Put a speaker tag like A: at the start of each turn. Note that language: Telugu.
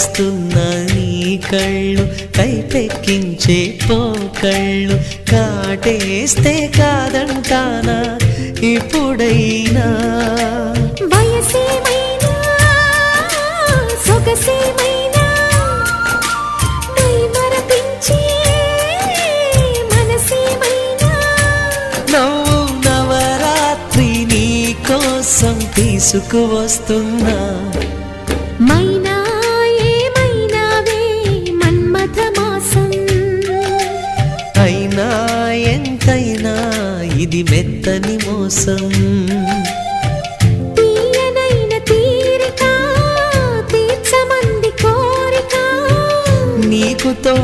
A: చూపిస్తున్న నీ కళ్ళు కైపెక్కించే పోకళ్ళు కాటేస్తే కాదంటానా ఇప్పుడైనా
B: వయసేమైనా సొగసేమైనా మై మరపించే మనసేమైనా
A: నవ్వు నవరాత్రి నీ కోసం తీసుకువస్తున్నా
B: మైనా ఏమైనావే మన్మథ మాసం
A: అయినా ఎంతైనా ఇది మెత్తని మోసం
B: తీయనైన తీరిక తీర్చమంది కోరిక
A: నీకుతో